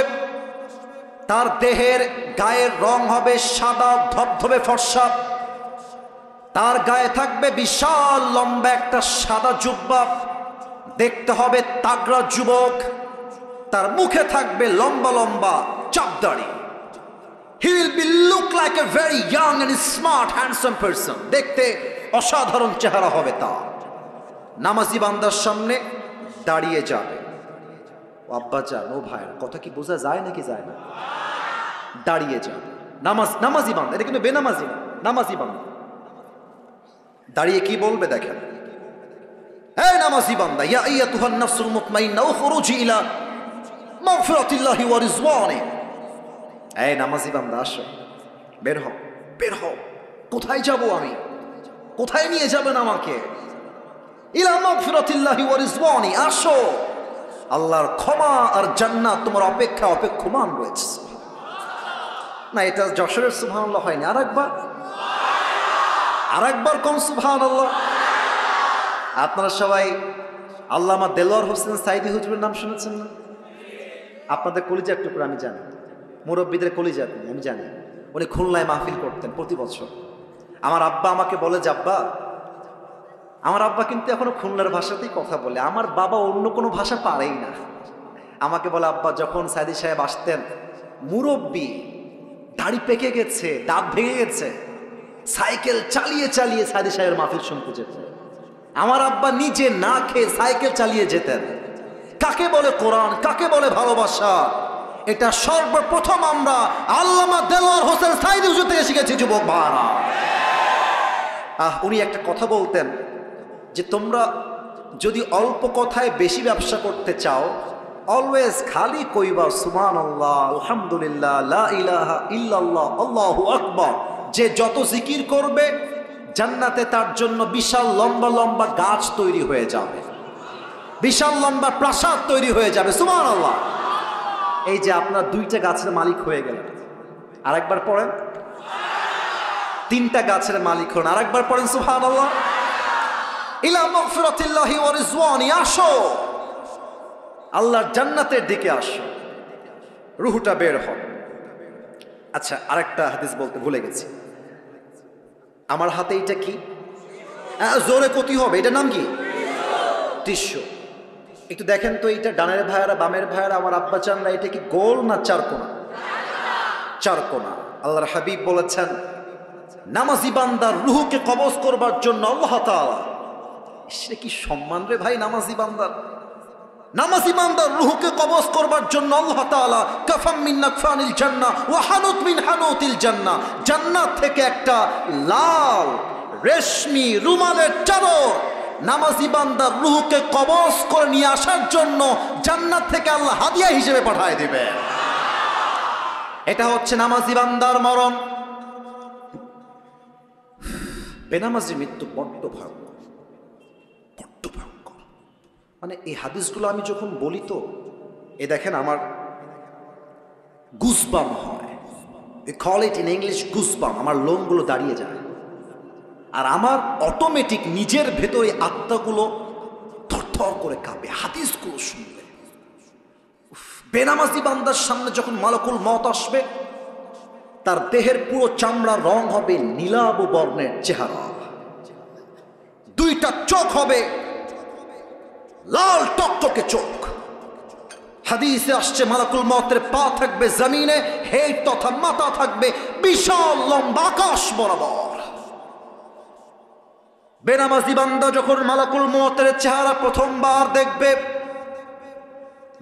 তার দেহের গায়ের রং হবে সাদা ধবধবে ফর্সা। তার গায়ে থাকবে বিশাল লম্বা একটা সাদা জুব্বা, দেখতে হবে তাগড়া যুবক। তার মুখে থাকবে লম্বা লম্বা চাপদাড়ি। He will be look like a very young and smart handsome person. দেখতে অসাধারণ চেহারা হবে তার। নামাজি বান্দার সামনে দাঁড়িয়ে যাবে। ও আব্বা জান, ও ভাই, কথা কি বোঝা যায় নাকি যায় না? দাঁড়িয়ে যাবে নামাজি বান্দা, এটা কিন্তু বেনামাজি না, নামাজি বান্দা। দাঁড়িয়ে কি বলবে দেখেন, হে নামাজি বান্দা, ইয়া আইয়াতুহান নাফসুল মুতমাইন্না উখরুজি ইলা মাগফিরাতিল্লাহি ওয়া রিজওয়ানি। এই নামাজি বান্দা, আসো, বের হও, বের হও। কোথায় যাব আমি? কোথায় নিয়ে যাবেন আমাকে? ইলা মাগফিরাতিল্লাহি ওয়া রিজওয়ানি, আসো, আল্লাহর ক্ষমা আর জান্নাত তোমার অপেক্ষমান রয়েছে। না, এটা যশোরের সুবহানাল্লাহ হয়নি। আরেকবার কোন সুবহানাল্লাহ। আপনারা সবাই আল্লামা দেলোয়ার হোসেন সাইদি হুজুরের নাম শুনেছেন না? আপনাদের কলিজার টুকরো, আমি জানি, মুরব্বীদের কলিজার, আমি জানি। উনি খুলনায় মাহফিল করতেন প্রতি বছর। আমার আব্বা আমাকে বলে, আব্বা, আমার আব্বা কিন্তু এখনো খুলনার ভাষাতেই কথা বলে, আমার বাবা অন্য কোনো ভাষা পারেই না। আমাকে বলে, আব্বা, যখন সাইদি সাহেব আসতেন, মুরব্বী, দাড়ি পেকে গেছে, দাঁত ভেঙে গেছে, সাইকেল চালিয়ে চালিয়ে সাইদি সাহেবের মাহফিল শুনতে যেতেন। আমার আব্বা নিজে না খেয়ে সাইকেল চালিয়ে যেতেন। কাকে বলে কোরআন, কাকে বলে ভালোবাসা, এটা সর্বপ্রথম আমরা আল্লামা দেলোয়ার হোসেন সাইদি হুজুর থেকে শিখেছি যুবক ভাইরা। উনি একটা কথা বলতেন যে, তোমরা যদি অল্প কথায় বেশি ব্যবসা করতে চাও, অলওয়েজ খালি কইবা সুবহানাল্লাহ, আলহামদুলিল্লাহ, লা ইলাহা ইল্লাল্লাহ, আল্লাহু আকবার। যে যত জিকির করবে, জান্নাতে তার জন্য বিশাল লম্বা লম্বা গাছ তৈরি হয়ে যাবে, বিশাল লম্বা প্রাসাদ তৈরি হয়ে যাবে। সুবহানাল্লাহ। এই যে আপনার 2টা গাছের মালিক হয়ে গেলেন, আরেকবার পড়েন। 3টা গাছের মালিক হন, আরেকবার পড়েন সুবহানাল্লাহ। ইলা মাগফিরাতিল্লাহি ওয়া রিজওয়ানি, আসো, আল্লাহর জান্নাতের দিকে আসো, রুহটা বের হয়। আচ্ছা, আরেকটা হাদিস বলতে ভুলে গেছি। আমার হাতে এটা কি? জোরে কতি হবে, এটার নাম কি? টিস্যু। একটু দেখেন তো, এইটা ডানের ভাইয়ারা, বামের ভাইয়ারা, আমার আব্বা চানরা, এটা কি গোল না চারকোনা? চারকোনা। আল্লাহর হাবিব বলেছেন, নামাজি বান্দার রুহকে কবজ করবার জন্য আল্লাহ তাআলা, সে কি সম্মান রে ভাই, নামাজি বান্দার রুহকে কবজ করবার জন্য আল্লাহ তাআলা কাফাম মিন নাকফানিল জান্নাহ ওয়া হানুত মিন হানুতিল জান্নাহ, জান্নাত থেকে একটা লাল রেশমি রুমালের চাদর নামাজি বান্দার রুহকে কবজ করে নিয়ে আসার জন্য জান্নাত থেকে আল্লাহ হাদিয়া হিসেবে পাঠিয়ে দিবে। এটা হচ্ছে নামাজি বান্দার মরণ। বেনামাজি মৃত্যু বড্ড ভয়ঙ্কর, বড্ড ভয়ঙ্কর। মানে এই হাদিসগুলো আমি যখন বলি, তো এ দেখেন আমার গুজবাম হয়। We call it in English goosebump. আমার লোমগুলো দাঁড়িয়ে যায়, আর আমার অটোমেটিক নিজের ভেতরে আত্মাগুলো থরথর করে কাঁপে হাদিসগুলো শুনলে। বেনামাজি বান্দার সামনে যখন মালাকুল মওত আসবে, তার দেহের পুরো চামড়ার রং হবে নীলাভ বর্ণের চেহারা, 2টা চোখ হবে লাল টকটকে চোখ। হাদিসে আসছে, মালাকুল মওতের পা থাকবে জমিনে, হেড তথা মাথা থাকবে বিশাল লম্বা আকাশ বরাবর। বেনামাজি বান্দা যখন মালাকুল মওতের চেহারা প্রথমবার দেখবে,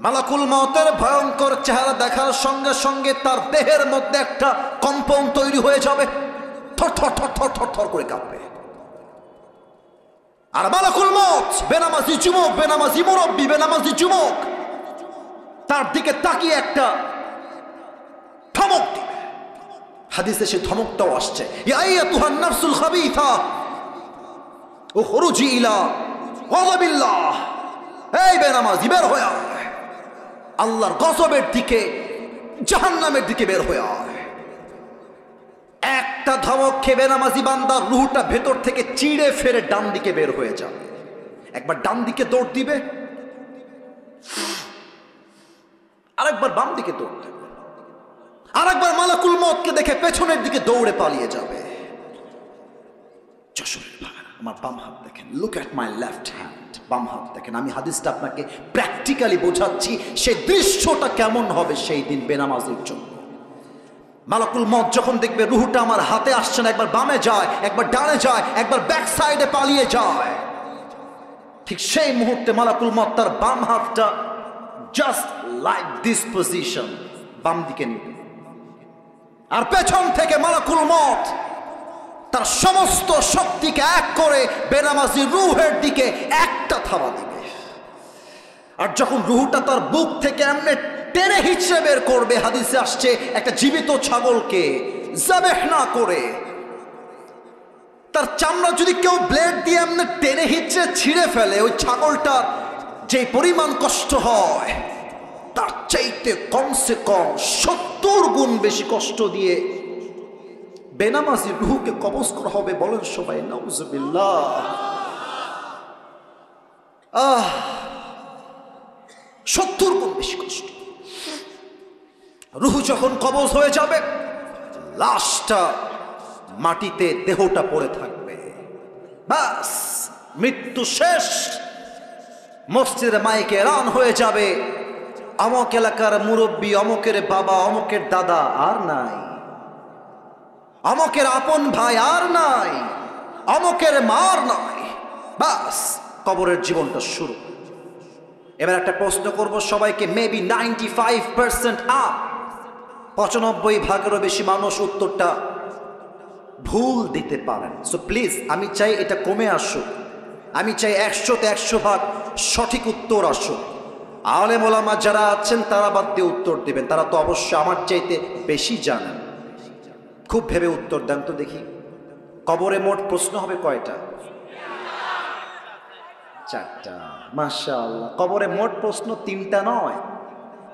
মালাকুল মওতের ভয়ঙ্কর চেহারা দেখার সঙ্গে সঙ্গে তার দেহের মধ্যে একটা কম্পন তৈরি হয়ে যাবে, থর থর থর থর থর থর করে কাঁপবে। আর মালাকুল মওত বেনামাজি যুবক, বেনামাজি মুরব্বী, বেনামাজি যুবক, তার দিকে তাকিয়ে একটা ধমক দিবে। হাদিসে সে ধমকটাও আসছে, ইয়া আইয়াতুহান নাফসুল খাবিথা উখরুজি ইলা গাযাবিল্লাহ। এই বেনামাজি, বের হয়ে আয়, আল্লাহর গজবের দিকে, জাহান্নামের দিকে বের হয়ে আয়। একটা ধমক খেয়ে বেনামাজি বান্দার রুহটা ভেতর থেকে চিড়ে ফেরে ডান দিকে বের হয়ে যাবে। একবার ডান দিকে দৌড় দিবে, আরেকবার বাম দিকে দৌড় দেবে, আরেকবার মালাকুল মউতকে দেখে পেছনের দিকে দৌড়ে পালিয়ে যাবে। আমার বাম হাত দেখেন, look at my left hand, বাম হাত দেখেন। আমি হাদিসটা আপনাকে প্র্যাকটিক্যালি বোঝাচ্ছি, সেই দৃশ্যটা কেমন হবে সেই দিন বেনামাজির জন্য। মালাকুল মউত যখন দেখবে রুহটা আমার হাতে আসছে না, একবার বামে যায়, একবার ডানে যায়, একবার ব্যাক সাইডে পালিয়ে যায়, ঠিক সেই মুহূর্তে মালাকুল মউত তার বাম হাতটা জাস্ট লাইক দিস পজিশন বাম দিকে নিবে, আর পেছন থেকে মালাকুল মউত তার সমস্ত শক্তিকে এক করে বেনামাজি রুহের দিকে একটা থাবা দিবে। আর যখন রুহটা তার বুক থেকে এমনি টেনে হিচড়ে বের করবে, হাদিসে আসছে একটা জীবিত ছাগলকে যাবেহ না করে, তার চামড়া যদি কেউ ব্লেড দিয়ে এমনি টেনে হিচড়ে ছিঁড়ে ফেলে, ওই ছাগলটার যে পরিমাণ কষ্ট হয় তার চাইতে কমসে কম 70 গুণ বেশি কষ্ট দিয়ে বেনামাজি রুহকে কবজ করা হবে। বলেন সবাই নাউজুবিল্লাহ। 70 গুণ বেশি কষ্ট। রুহ যখন কবজ হয়ে যাবে, লাশটা মাটিতে, দেহটা পড়ে থাকবে, বাস মৃত্যু শেষ। মসজিদের মাইকে এলান হয়ে যাবে, অমুক এলাকার মুরব্বী, অমুকের বাবা, অমুকের দাদা আর নাই, অমুকের আপন ভাই আর নাই, অমুকের মার নাই, বাস কবরের জীবনটা শুরু। এবার একটা প্রশ্ন করব সবাইকে, মেবি 95% আপ, 95% বেশি মানুষ উত্তরটা ভুল দিতে পারেন। সো প্লিজ আমি চাই এটা কমে আসুক, আমি চাই 100তে 100% সঠিক উত্তর আসুক। আলেম ওলামা যারা আছেন তারা বাদ দিয়ে উত্তর দিবেন, তারা তো অবশ্যই আমার চাইতে বেশি জানেন। খুব ভেবে উত্তর দেন তো দেখি, কবরে মোট প্রশ্ন হবে কয়টা? 4টা। মাশাআল্লাহ। কবরে মোট প্রশ্ন 3টা নয়,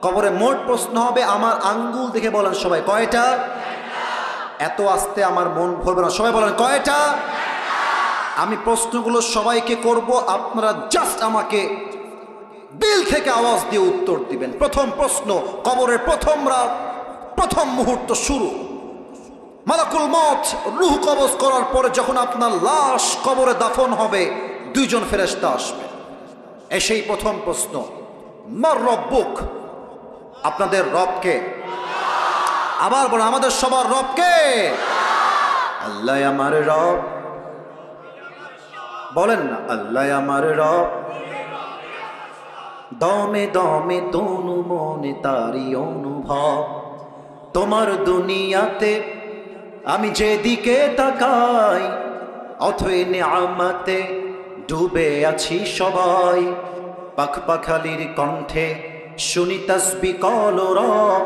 কবরে মোট প্রশ্ন হবে, আমার আঙ্গুল দেখে বলেন সবাই কয়টা? এত আস্তে আমার মন ভরবে না, সবাই বলেন কয়টা? আমি প্রশ্নগুলো সবাইকে করব, আপনারা জাস্ট আমাকে দিল থেকে আওয়াজ দিয়ে উত্তর দিবেন। প্রথম প্রশ্ন, কবরের প্রথম রাত, প্রথম মুহূর্ত শুরু। মালাকুল মউত রূহ কবজ করার পরে যখন আপনার লাশ কবরে দাফন হবে, 2 জন ফেরেশতা আসবে। এসেই প্রথম প্রশ্ন, মার রব্বুক, আপনাদের রবকে? আবার বলেন, আমাদের সবার রবকে? আল্লাহ আমার রব। বলেন না, আল্লাহ আমার রব। দমে দমে তনু মনে তারি অনুভব, তোমার দুনিয়াতে আমি যেদিকে তাকাই, অথই নিয়ামতে ডুবে আছি সবাই। পাখ পাখালির কণ্ঠে শুনি তাসবিহ কল রব,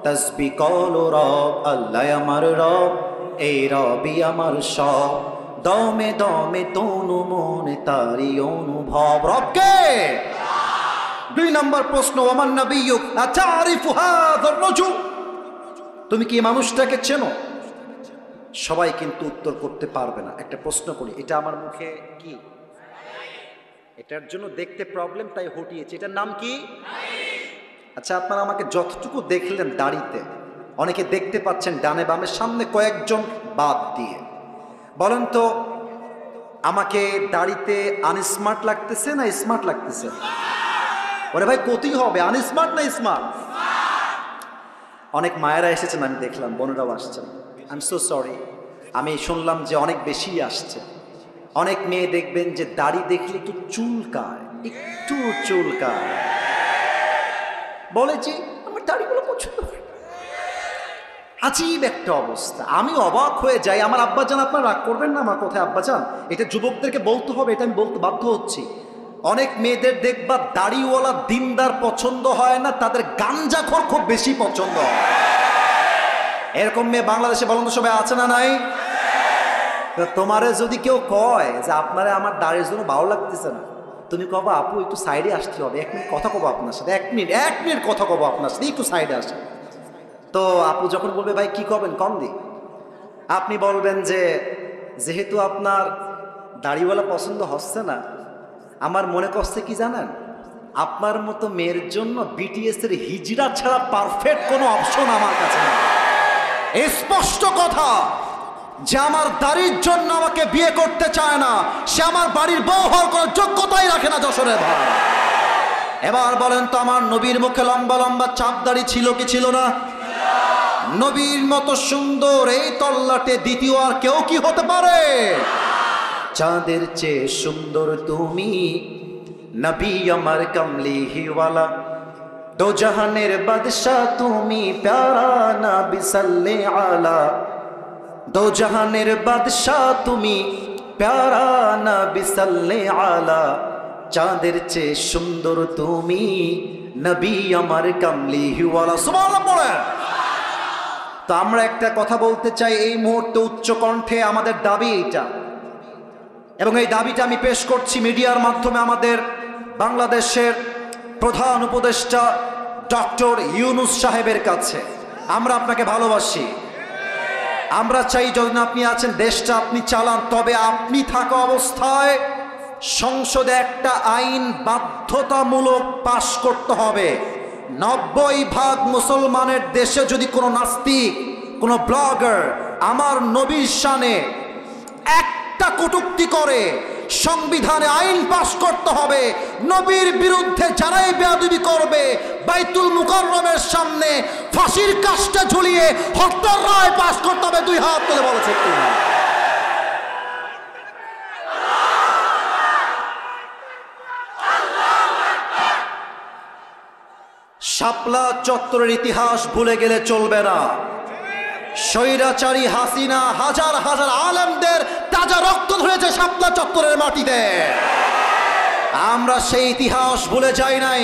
তাসবিহ কল রব। আল্লাহ আমার রব, এই রবই আমার সব। দমে দমে তনু মনে তারি অনুভব, রবকে? 2 নম্বর প্রশ্ন, ওমান নবিয়্যুক আতারিফু হাযার রাজুল, তুমি কি এই মানুষটাকে চেনো? সবাই কিন্তু উত্তর করতে পারবে না। একটা প্রশ্ন করি, এটা আমার মুখে কি? এটার জন্য দেখতে প্রবলেম, তাই হটিয়েছি। এটার নাম কি? আচ্ছা, আপনারা আমাকে যতটুকু দেখলেন দাড়িতে, অনেকে দেখতে পাচ্ছেন ডানে বামে, সামনে কয়েকজন বাদ দিয়ে, বলেন তো আমাকে দাড়িতে আনস্মার্ট লাগতেছে না স্মার্ট লাগতেছে? ওরে ভাই কতই হবে, আনস্মার্ট না স্মার্ট? অনেক মায়েরা এসেছেন, আমি দেখলাম, বোনেরাও আসছেন। আই এম সো সরি, আমি শুনলাম যে অনেক বেশি আসছে। অনেক মেয়ে দেখবেন যে দাড়ি দেখলে একটু চুলকায়, একটু চুলকায়, বলে যে আমার দাড়িগুলো পছন্দ হয়। আজীব একটা অবস্থা, আমি অবাক হয়ে যাই। আমার আব্বাজান, আপনারা রাগ করবেন না আমার কথায় আব্বাজান, এটা যুবকদেরকে বলতে হবে, এটা আমি বলতে বাধ্য হচ্ছি। অনেক মেয়েদের দেখবা দাড়িওয়ালা দিনদার পছন্দ হয় না, তাদের গাঞ্জাখোর খুব বেশি পছন্দ হয়। এরকম মেয়ে বাংলাদেশে বলেন তো সবাই আছে না নাই? তোমারে যদি কেউ কয় যে আপনারে আমার দাড়ির জন্য ভালো লাগতেছে না, তুমি কবা আপু একটু সাইডে আসতে হবে, 1 মিনিট কথা কবো আপনার সাথে, 1 মিনিট কথা কবো আপনার সাথে, একটু সাইডে আসে। তো আপু যখন বলবে ভাই কি করবেন কম দি, আপনি বলবেন যে যেহেতু আপনার দাড়িওয়ালা পছন্দ হচ্ছে না, আমার মনে করছে কি জানেন, আপনার মতো মেয়ের জন্য বিটিএস এর হিজড়া ছাড়া পারফেক্ট কোনো অপশন আমার কাছে নেই। স্পষ্ট কথা, যে আমার দাড়ির জন্য আমাকে বিয়ে করতে চায় না, সে আমার বাড়ির বউ হওয়ার কোনো যোগ্যতাই রাখে না। যশোরের ভাই, এবার বলেন তো, আমার নবীর মুখে লম্বা লম্বা চাপ দাড়ি ছিল কি ছিল না? নবীর মতো সুন্দর এই তল্লাটে দ্বিতীয় আর কেউ কি হতে পারে? চাঁদের চেয়ে সুন্দর তুমি, নবী আমার কমলি হিওয়ালা, দো জাহানের বাদশা তুমি, প্যারা নবী সাল্লে আলা, দো জাহানের বাদশা তুমি, প্যারা নবী সাল্লে আলা, চাঁদের চেয়ে সুন্দর তুমি, নবী আমার কমলি হিওয়ালা। সুবহানাল্লাহ পড়েন। তো আমরা একটা কথা বলতে চাই এই মুহূর্তে উচ্চ কণ্ঠে, আমাদের দাবি এইটা, এবং এই দাবিটা আমি পেশ করছি মিডিয়ার মাধ্যমে আমাদের বাংলাদেশের প্রধান উপদেষ্টা ডক্টর ইউনূস সাহেবের কাছে। আমরা আপনাকে ভালোবাসি, আমরা চাই যখন আপনি আছেন দেশটা আপনি চালান, তবে আপনি থাকা অবস্থায় সংসদে একটা আইন বাধ্যতামূলক পাশ করতে হবে। 90% মুসলমানের দেশে যদি কোনো নাস্তিক, কোনো ব্লগার আমার নবীর শানে একটা কটূক্তি করে, সংবিধানে আইন পাশ করতে হবে, নবীর বিরুদ্ধে যারাই বেয়াদবি করবে বাইতুল মুকাররমের সামনে ফাঁসির কাষ্ঠে ঝুলিয়ে হত্যার রায় পাশ করতে হবে। 2 হাত তুলে বলেছে কিনা? শাপলা চত্বরের ইতিহাস ভুলে গেলে চলবে না। স্বৈরাচারী হাসিনা হাজার হাজার আলেমদের তাজা রক্ত ধরেছে শাপলা চত্বরের মাটিতে। আমরা সেই ইতিহাস ভুলে যাই নাই।